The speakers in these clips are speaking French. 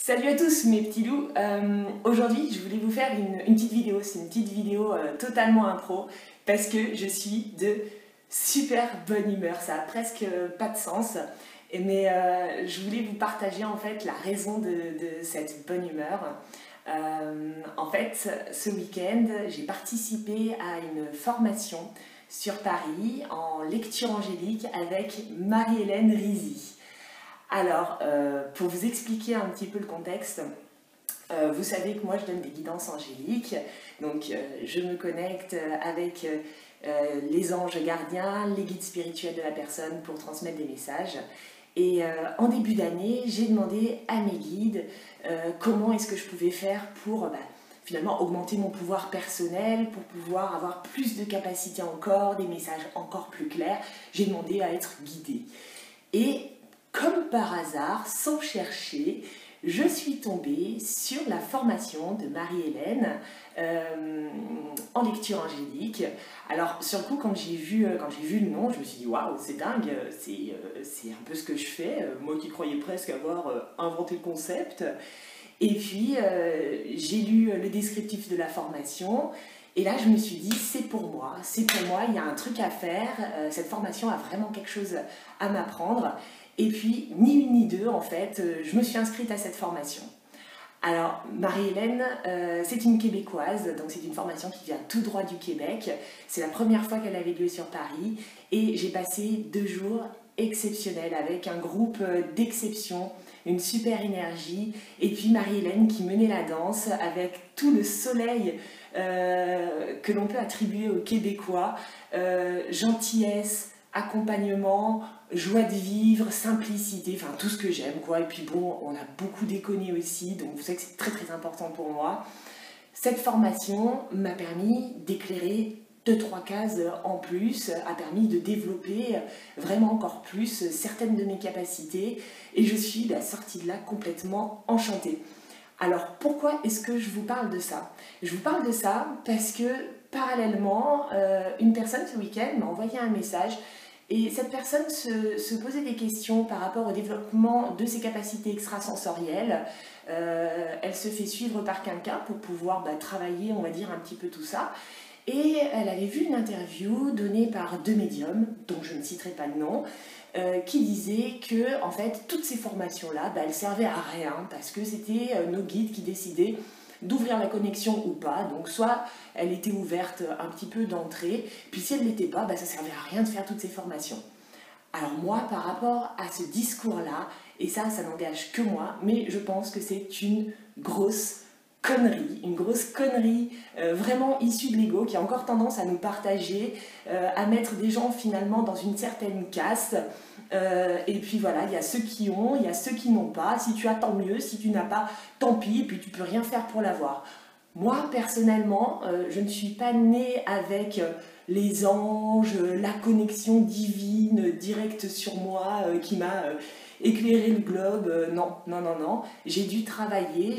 Salut à tous mes petits loups, aujourd'hui je voulais vous faire une petite vidéo, c'est une petite vidéo totalement impro parce que je suis de super bonne humeur, ça a presque pas de sens, mais je voulais vous partager en fait la raison de cette bonne humeur. En fait ce week-end j'ai participé à une formation sur Paris en lecture angélique avec Marie-Hélène Rizzi. Alors, pour vous expliquer un petit peu le contexte, vous savez que moi je donne des guidances angéliques, donc je me connecte avec les anges gardiens, les guides spirituels de la personne pour transmettre des messages. Et en début d'année, j'ai demandé à mes guides comment est-ce que je pouvais faire pour finalement augmenter mon pouvoir personnel, pour pouvoir avoir plus de capacité encore, des messages encore plus clairs. J'ai demandé à être guidée. Et comme par hasard, sans chercher, je suis tombée sur la formation de Marie-Hélène en lecture angélique. Alors sur le coup, quand j'ai vu le nom, je me suis dit waouh, c'est dingue, c'est un peu ce que je fais, moi qui croyais presque avoir inventé le concept. Et puis j'ai lu le descriptif de la formation. Et là, je me suis dit, c'est pour moi, il y a un truc à faire, cette formation a vraiment quelque chose à m'apprendre. Et puis, ni une ni deux, en fait, je me suis inscrite à cette formation. Alors, Marie-Hélène, c'est une Québécoise, donc c'est une formation qui vient tout droit du Québec. C'est la première fois qu'elle avait lieu sur Paris et j'ai passé 2 jours exceptionnels avec un groupe d'exception, une super énergie, et puis Marie-Hélène qui menait la danse avec tout le soleil que l'on peut attribuer aux Québécois, gentillesse, accompagnement, joie de vivre, simplicité, enfin tout ce que j'aime quoi. Et puis bon, on a beaucoup déconné aussi, donc vous savez que c'est très très important pour moi. Cette formation m'a permis d'éclairer 2-3 cases en plus, a permis de développer vraiment encore plus certaines de mes capacités et je suis sortie de là complètement enchantée. Alors pourquoi est-ce que je vous parle de ça? Je vous parle de ça parce que parallèlement, une personne ce week-end m'a envoyé un message et cette personne se posait des questions par rapport au développement de ses capacités extrasensorielles. Elle se fait suivre par quelqu'un pour pouvoir travailler, on va dire, un petit peu tout ça. Et elle avait vu une interview donnée par 2 médiums, dont je ne citerai pas le nom, qui disaient que en fait, toutes ces formations-là, elles servaient à rien parce que c'était nos guides qui décidaient d'ouvrir la connexion ou pas, donc soit elle était ouverte un petit peu d'entrée, puis si elle ne l'était pas, ça servait à rien de faire toutes ces formations. Alors moi, par rapport à ce discours-là, et ça n'engage que moi, mais je pense que c'est une grosse connerie vraiment issue de l'ego qui a encore tendance à nous partager, à mettre des gens finalement dans une certaine caste. Et puis voilà, il y a ceux qui ont, il y a ceux qui n'ont pas. Si tu as, tant mieux. Si tu n'as pas, tant pis. Et puis tu peux rien faire pour l'avoir. Moi, personnellement, je ne suis pas née avec les anges, la connexion divine directe sur moi qui m'a éclairé le globe. Non. J'ai dû travailler,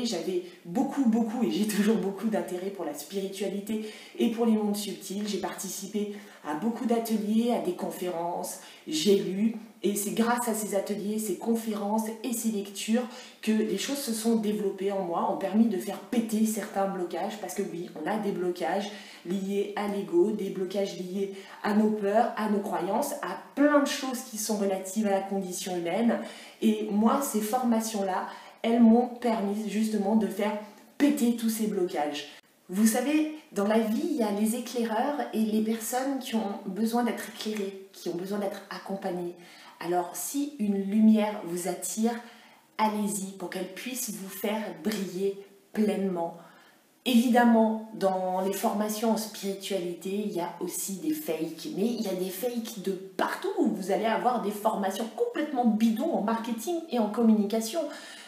j'avais beaucoup, et j'ai toujours beaucoup d'intérêt pour la spiritualité et pour les mondes subtils. J'ai participé à beaucoup d'ateliers, à des conférences, j'ai lu, et c'est grâce à ces ateliers, ces conférences et ces lectures que les choses se sont développées en moi, ont permis de faire péter certains blocages, parce que oui, on a des blocages liés à l'ego, des blocages liés à nos peurs, à nos croyances, à plein de choses qui sont relatives à la condition humaine. Et moi, ces formations-là, elles m'ont permis justement de faire péter tous ces blocages. Vous savez, dans la vie, il y a les éclaireurs et les personnes qui ont besoin d'être éclairées, qui ont besoin d'être accompagnées. Alors, si une lumière vous attire, allez-y pour qu'elle puisse vous faire briller pleinement. Évidemment, dans les formations en spiritualité, il y a aussi des fakes, mais il y a des fakes de partout. Vous allez avoir des formations complètement bidons en marketing et en communication.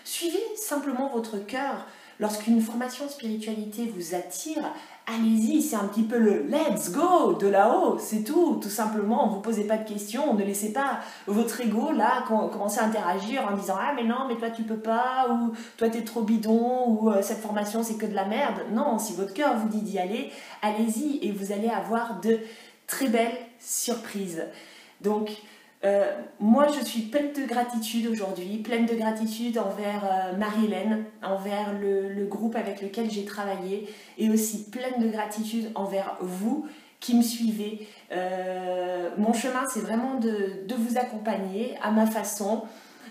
Suivez simplement votre cœur. Lorsqu'une formation spiritualité vous attire, allez-y, c'est un petit peu le let's go de là-haut, c'est tout simplement, ne vous posez pas de questions, ne laissez pas votre ego là commencer à interagir en disant ah mais non, mais toi tu peux pas, ou toi t'es trop bidon, ou cette formation c'est que de la merde. Non, si votre cœur vous dit d'y aller, allez-y et vous allez avoir de très belles surprises. Donc Moi, je suis pleine de gratitude aujourd'hui, pleine de gratitude envers Marie-Hélène, envers le groupe avec lequel j'ai travaillé, et aussi pleine de gratitude envers vous qui me suivez. Mon chemin, c'est vraiment de vous accompagner à ma façon.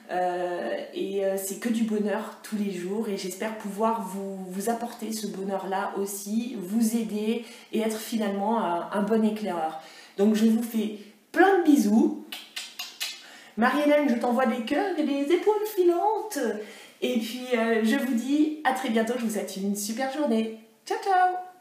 C'est que du bonheur tous les jours, et j'espère pouvoir vous apporter ce bonheur-là aussi, vous aider et être finalement un bon éclaireur. Donc je vous fais plein de bisous. Marie-Hélène, je t'envoie des cœurs et des épaules filantes. Et puis je vous dis à très bientôt, je vous souhaite une super journée. Ciao ciao.